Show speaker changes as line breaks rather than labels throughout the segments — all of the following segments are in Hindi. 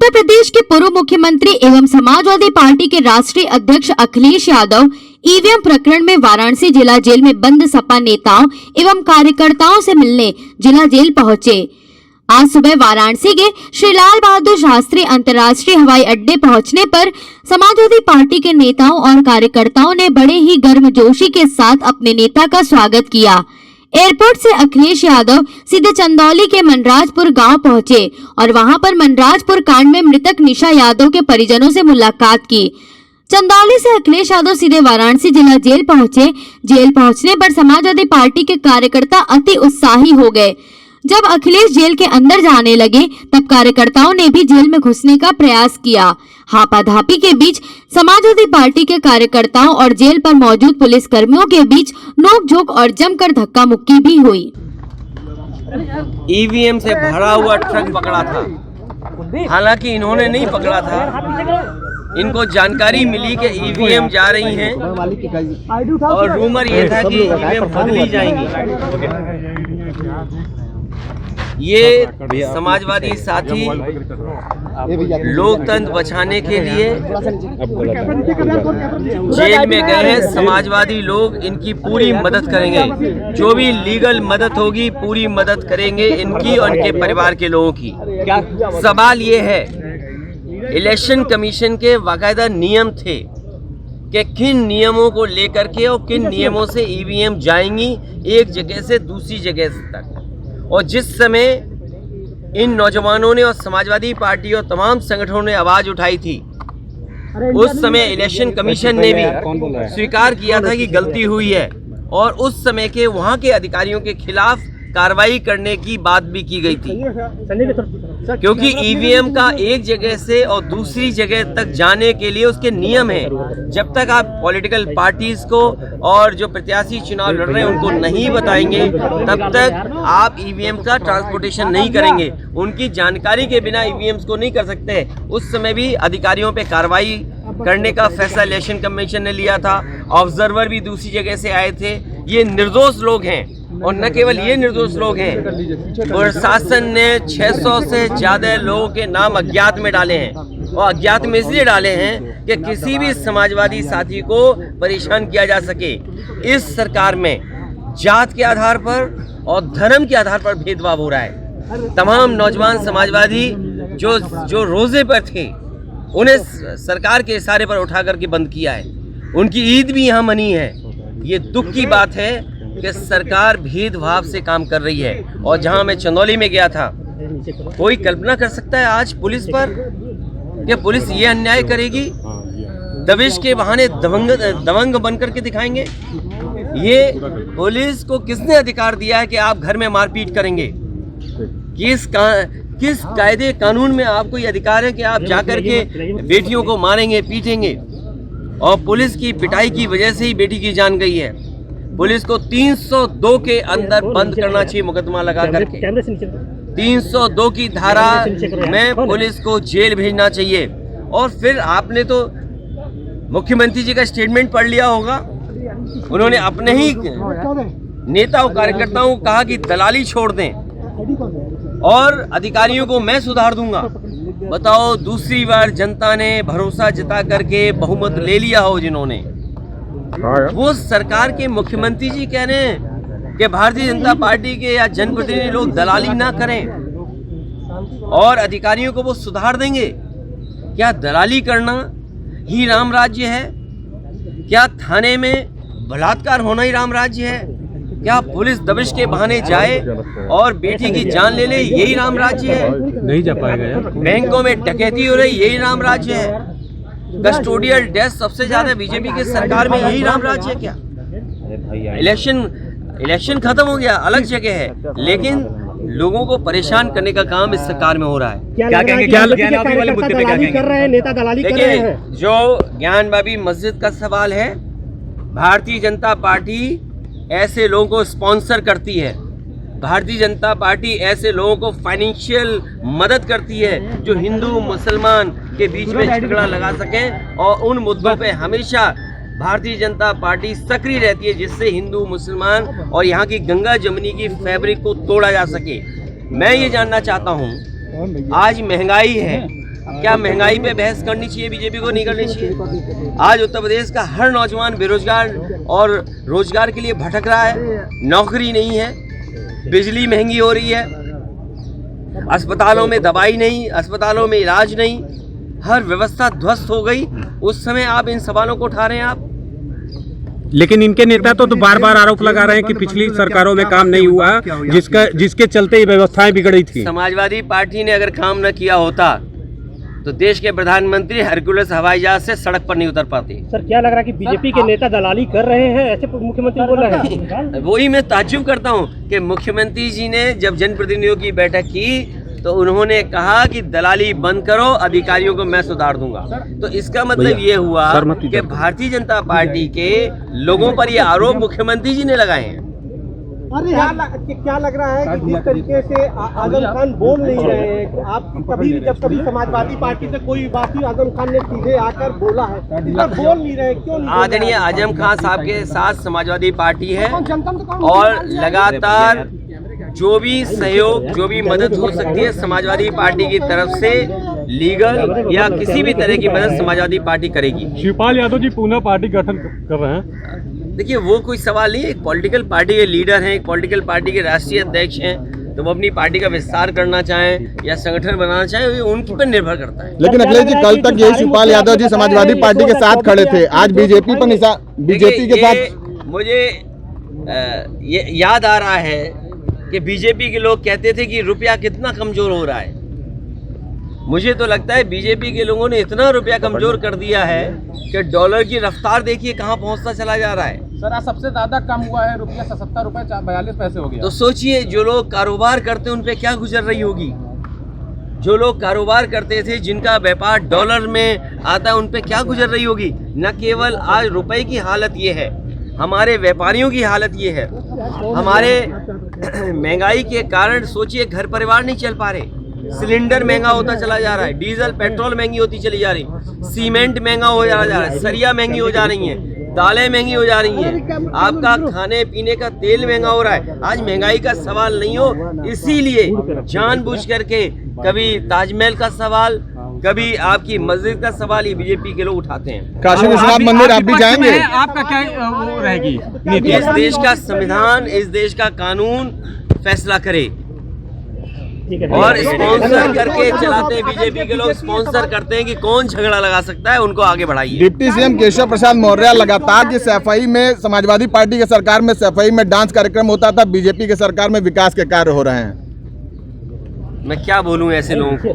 उत्तर प्रदेश के पूर्व मुख्यमंत्री एवं समाजवादी पार्टी के राष्ट्रीय अध्यक्ष अखिलेश यादव ईवीएम प्रकरण में वाराणसी जिला जेल में बंद सपा नेताओं एवं कार्यकर्ताओं से मिलने जिला जेल पहुंचे। आज सुबह वाराणसी के श्री लाल बहादुर शास्त्री अंतर्राष्ट्रीय हवाई अड्डे पहुंचने पर समाजवादी पार्टी के नेताओं और कार्यकर्ताओं ने बड़े ही गर्मजोशी के साथ अपने नेता का स्वागत किया। एयरपोर्ट से अखिलेश यादव सीधे चंदौली के मनराजपुर गांव पहुंचे और वहां पर मनराजपुर कांड में मृतक निशा यादव के परिजनों से मुलाकात की। चंदौली से अखिलेश यादव सीधे वाराणसी जिला जेल पहुंचे। जेल पहुंचने पर समाजवादी पार्टी के कार्यकर्ता अति उत्साही हो गए। जब अखिलेश जेल के अंदर जाने लगे तब कार्यकर्ताओं ने भी जेल में घुसने का प्रयास किया। हाथापाई के बीच समाजवादी पार्टी के कार्यकर्ताओं और जेल पर मौजूद पुलिस कर्मियों के बीच नोकझोंक और जमकर धक्का मुक्की भी हुई।
ईवीएम से भरा हुआ ट्रक पकड़ा था, हालांकि इन्होंने नहीं पकड़ा था। इनको जानकारी मिली कि ईवीएम जा रही हैं और रूमर ये था कि ईवीएम बदली जाएंगी। ये समाजवादी साथी लोकतंत्र बचाने के लिए जेल में गए हैं। समाजवादी लोग इनकी पूरी मदद करेंगे, जो भी लीगल मदद होगी पूरी मदद करेंगे इनकी और इनके परिवार के लोगों की। सवाल ये है, इलेक्शन कमीशन के बाकायदा नियम थे कि किन नियमों को लेकर के और किन नियमों से ईवीएम जाएंगी एक जगह से दूसरी जगह तक। और जिस समय इन नौजवानों ने और समाजवादी पार्टी और तमाम संगठनों ने आवाज उठाई थी, उस समय इलेक्शन कमीशन ने भी स्वीकार किया था कि गलती हुई है और उस समय के वहां के अधिकारियों के खिलाफ कार्रवाई करने की बात भी की गई थी, क्योंकि ईवीएम का एक जगह से और दूसरी जगह तक जाने के लिए उसके नियम हैं। जब तक आप पॉलिटिकल पार्टीज को और जो प्रत्याशी चुनाव लड़ रहे हैं उनको नहीं बताएंगे, तब तक आप ईवीएम का ट्रांसपोर्टेशन नहीं करेंगे। उनकी जानकारी के बिना ईवीएम्स को नहीं कर सकते। उस समय भी अधिकारियों पे कार्रवाई करने का फैसला इलेक्शन कमीशन ने लिया था। ऑब्जर्वर भी दूसरी जगह से आए थे। ये निर्दोष लोग हैं और न केवल ये निर्दोष लोग हैं, प्रशासन ने 600 से ज्यादा लोगों के नाम अज्ञात में डाले हैं। और अज्ञात में इसलिए डाले हैं कि किसी भी समाजवादी साथी को परेशान किया जा सके। इस सरकार में जात के आधार पर और धर्म के आधार पर भेदभाव हो रहा है। तमाम नौजवान समाजवादी जो रोजे पर थे उन्हें सरकार के इशारे पर उठा करके बंद किया है। उनकी ईद भी यहाँ मनी है। ये दुख की बात है कि सरकार भेदभाव से काम कर रही है। और जहां मैं चंदौली में गया था, कोई कल्पना कर सकता है आज पुलिस पर कि पुलिस ये अन्याय करेगी? दबिश के बहाने दबंग बनकर के दिखाएंगे? ये पुलिस को किसने अधिकार दिया है कि आप घर में मारपीट करेंगे? किस कायदे कानून में आपको ये अधिकार है कि आप जाकर के बेटियों को मारेंगे, पीटेंगे? और पुलिस की पिटाई की वजह से ही बेटी की जान गई है। पुलिस को 302 के अंदर बंद करना चाहिए, मुकदमा लगा करके 302 की धारा में पुलिस को जेल भेजना चाहिए। और फिर आपने तो मुख्यमंत्री जी का स्टेटमेंट पढ़ लिया होगा। उन्होंने अपने ही नेता और कार्यकर्ताओं को कहा कि दलाली छोड़ दें और अधिकारियों को मैं सुधार दूंगा। बताओ, दूसरी बार जनता ने भरोसा जता करके बहुमत ले लिया हो जिन्होंने, वो सरकार के मुख्यमंत्री जी कह रहे हैं कि भारतीय जनता पार्टी के या जनप्रतिनिधि लोग दलाली ना करें और अधिकारियों को वो सुधार देंगे। क्या दलाली करना ही राम राज्य है? क्या थाने में बलात्कार होना ही राम राज्य है? क्या पुलिस दबिश के बहाने जाए और बेटी की जान ले ले, यही राम राज्य है?
नहीं जा पाएगा यार।
बैंकों में डकैती हो रही, यही राम राज्य है? कस्टोडियल डेथ सबसे ज्यादा बीजेपी के सरकार में, यही राम राज्य है क्या? इलेक्शन खत्म हो गया, अलग जगह है, लेकिन लोगों को परेशान करने का काम इस सरकार में हो रहा है।
क्या
देखिए, जो ज्ञान बाबी मस्जिद का सवाल है, भारतीय जनता पार्टी ऐसे लोगों को स्पॉन्सर करती है। भारतीय जनता पार्टी ऐसे लोगों को फाइनेंशियल मदद करती है जो हिंदू मुसलमान के बीच में झगड़ा लगा सकें। और उन मुद्दों पे हमेशा भारतीय जनता पार्टी सक्रिय रहती है, जिससे हिंदू मुसलमान और यहाँ की गंगा जमुनी की फैब्रिक को तोड़ा जा सके। मैं ये जानना चाहता हूँ, आज महंगाई है क्या महंगाई पे बहस करनी चाहिए बीजेपी को? नहीं करनी चाहिए। आज उत्तर प्रदेश का हर नौजवान बेरोजगार और रोजगार के लिए भटक रहा है, नौकरी नहीं है, बिजली महंगी हो रही है, अस्पतालों में दवाई नहीं, अस्पतालों में इलाज नहीं, हर व्यवस्था ध्वस्त हो गई। उस समय आप इन सवालों को उठा रहे हैं आप।
लेकिन इनके नेता तो बार बार आरोप लगा रहे हैं कि पिछली सरकारों में काम नहीं हुआ, जिसके चलते ये व्यवस्थाएं बिगड़ी थी।
समाजवादी पार्टी ने अगर काम न किया होता तो देश के प्रधानमंत्री हरकुलस हवाई जहाज से सड़क पर नहीं उतर पाते।
सर, क्या लग रहा है कि बीजेपी के नेता दलाली कर रहे हैं, ऐसे मुख्यमंत्री बोल रहे हैं?
वही मैं ताज्जुब करता हूँ कि मुख्यमंत्री जी ने जब जनप्रतिनिधियों की बैठक की तो उन्होंने कहा कि दलाली बंद करो, अधिकारियों को मैं सुधार दूंगा। तो इसका मतलब ये हुआ कि भारतीय जनता पार्टी के लोगों पर ये आरोप मुख्यमंत्री जी ने लगाए हैं।
क्या लग रहा है कि जिस तरीके से आजम खान बोल नहीं रहे हैं, आप जब कभी समाजवादी पार्टी से कोई बात हुई, आजम खान ने सीधे आकर बोला है, इस बार बोल नहीं रहे, क्यों नहीं?
आदरणीय आजम खान साहब के साथ समाजवादी पार्टी है और लगातार जो भी सहयोग, जो भी मदद हो सकती है समाजवादी पार्टी की तरफ से, लीगल या किसी भी तरह की मदद समाजवादी पार्टी करेगी।
शिवपाल यादव जी पुनः पार्टी गठन कर रहे हैं।
देखिए, वो कोई सवाल नहीं है। एक पॉलिटिकल पार्टी के लीडर हैं, एक पॉलिटिकल पार्टी के राष्ट्रीय अध्यक्ष हैं, तो वो अपनी पार्टी का विस्तार करना चाहें या संगठन बनाना चाहें, ये उनकी पर निर्भर करता है।
लेकिन अखिलेश जी, कल तक ये शिवपाल यादव जी समाजवादी पार्टी के साथ खड़े थे, आज बीजेपी के साथ।
मुझे ये याद आ रहा है कि बीजेपी के लोग कहते थे कि रुपया कितना कमजोर हो रहा है। मुझे तो लगता है बीजेपी के लोगों ने इतना रुपया कमजोर कर दिया है कि डॉलर की रफ्तार देखिए कहां पहुंचता चला जा रहा है।
सर, आज सबसे ज्यादा कम हुआ है, रुपया 77 रुपए 42 पैसे हो गया।
तो सोचिए, जो लोग कारोबार करते हैं उन पे क्या गुजर रही होगी। जो लोग कारोबार करते थे, जिनका व्यापार डॉलर में आता है, उन पे क्या गुजर रही होगी। न केवल आज रुपए की हालत ये है, हमारे व्यापारियों की हालत ये है। हमारे महंगाई के कारण सोचिए, घर परिवार नहीं चल पा रहे, सिलेंडर महंगा होता चला जा रहा है, डीजल पेट्रोल महंगी होती चली जा रही, सीमेंट महंगा हो जा रहा है, सरिया महंगी हो जा रही है, दालें महंगी हो जा रही हैं, आपका खाने पीने का तेल महंगा हो रहा है। आज महंगाई का सवाल नहीं हो, इसीलिए जानबूझ करके कभी ताजमहल का सवाल, कभी आपकी मस्जिद का सवाल ये बीजेपी के लोग उठाते हैं।
काशी विश्वनाथ मंदिर आप भी जाएंगे?
आपका क्या वो रहेगी?
इस देश का संविधान, इस देश का कानून फैसला करे और स्पॉन्सर करके चलाते हैं। बीजेपी के लोग स्पॉन्सर करते हैं कि कौन झगड़ा लगा सकता है, उनको आगे बढ़ाइए।
डिप्टी सीएम केशव प्रसाद मौर्य लगातार की सफाई में, समाजवादी पार्टी की सरकार में सफाई में डांस कार्यक्रम होता था, बीजेपी की सरकार में विकास के कार्य हो रहे हैं।
मैं क्या बोलूं ऐसे लोगों को,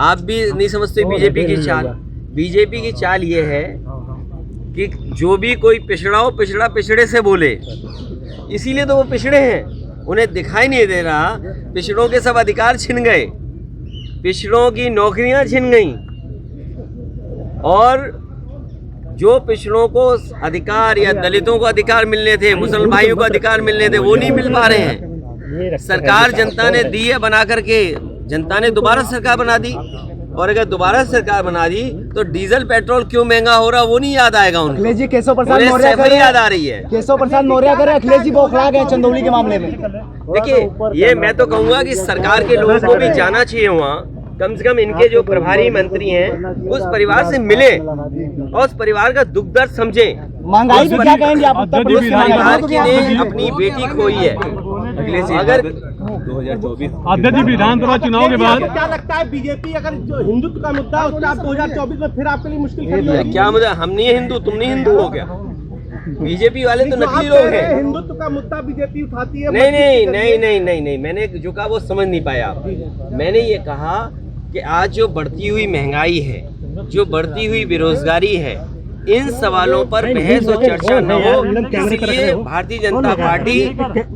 आप भी नहीं समझते बीजेपी की चाल। बीजेपी की चाल ये है कि जो भी कोई पिछड़ा हो, पिछड़ा पिछड़े से बोले, इसीलिए तो वो पिछड़े हैं। उन्हें दिखाई नहीं दे रहा, पिछड़ों के सब अधिकार छिन गए, पिछड़ों की नौकरियां छिन गईं, और जो पिछड़ों को अधिकार या दलितों को अधिकार मिलने थे, मुसलमान भाइयों को अधिकार मिलने थे, वो नहीं मिल पा रहे हैं। सरकार जनता ने दी है बना करके, जनता ने दोबारा सरकार बना दी, और अगर दोबारा सरकार बना दी तो डीजल पेट्रोल क्यों महंगा हो रहा वो नहीं याद आएगा उनको।
अखिलेश जी, केशव प्रसाद मौर्य
याद आ रही है।
केशव प्रसाद मौर्य करे, अखिलेश जी बौखला गए चंदौली के मामले में।
देखिए, ये मैं तो कहूँगा कि सरकार के लोगों को भी जाना चाहिए वहाँ, कम से कम इनके जो प्रभारी मंत्री हैं उस परिवार से मिले और उस परिवार का दुख दर्द समझे।
महंगाई पे क्या कहेंगे आप?
परिवार की ने अपनी बेटी खोई है। अगर
2024 अध्यक्ष जी, विधानसभा चुनाव के बाद
क्या लगता है बीजेपी अगर जो हिंदुत्व का मुद्दा है, 2024 में फिर आपके लिए मुश्किल खड़ी होगी?
क्या मुद्दा? हम नहीं हिंदू, तुम नहीं हिंदू हो क्या? बीजेपी वाले तो नकली लोग हैं।
हिंदुत्व का मुद्दा बीजेपी उठाती है।
नहीं, मैंने जो कहा वो समझ नहीं पाया आप। मैंने ये कहा कि आज जो बढ़ती हुई महंगाई है, जो बढ़ती हुई बेरोजगारी है, इन सवालों पर बहस और चर्चा न हो, इसलिए भारतीय जनता पार्टी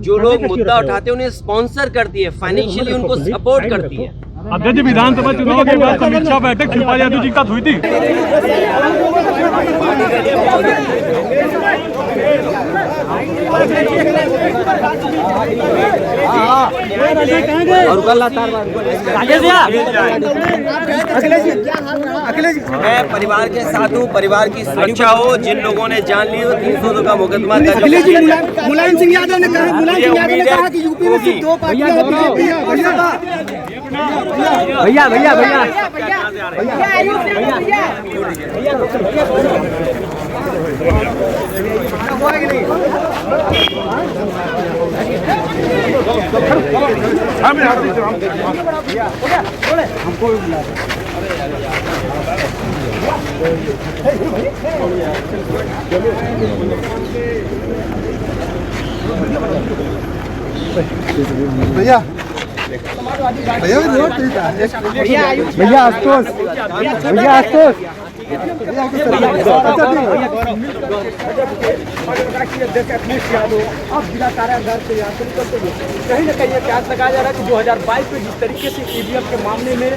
जो लोग मुद्दा उठाते हैं उन्हें स्पॉन्सर करती है, फाइनेंशियली उनको सपोर्ट करती है।
अध्यक्ष जी, विधानसभा चुनाव के बाद समीक्षा बैठक शिवपाल यादव जी का हुई थी।
मैं परिवार के साथ हूँ, परिवार की सुरक्षा हो। जिन लोगों ने जान ली हो 302 का मुकदमा
मुलायम सिंह यादव ने कहा कि यूपी में सिर्फ 2 पार्टियां
भैया भैया भैया
भैया भैया भैया आशुतोष भैया आशुतोष
अखिलेश यादव अब जिला कारागार से यहाँ से निकलते हुए कहीं ना कहीं प्यास लगाया जा रहा है कि 2022 में जिस तरीके से ईवीएम के मामले में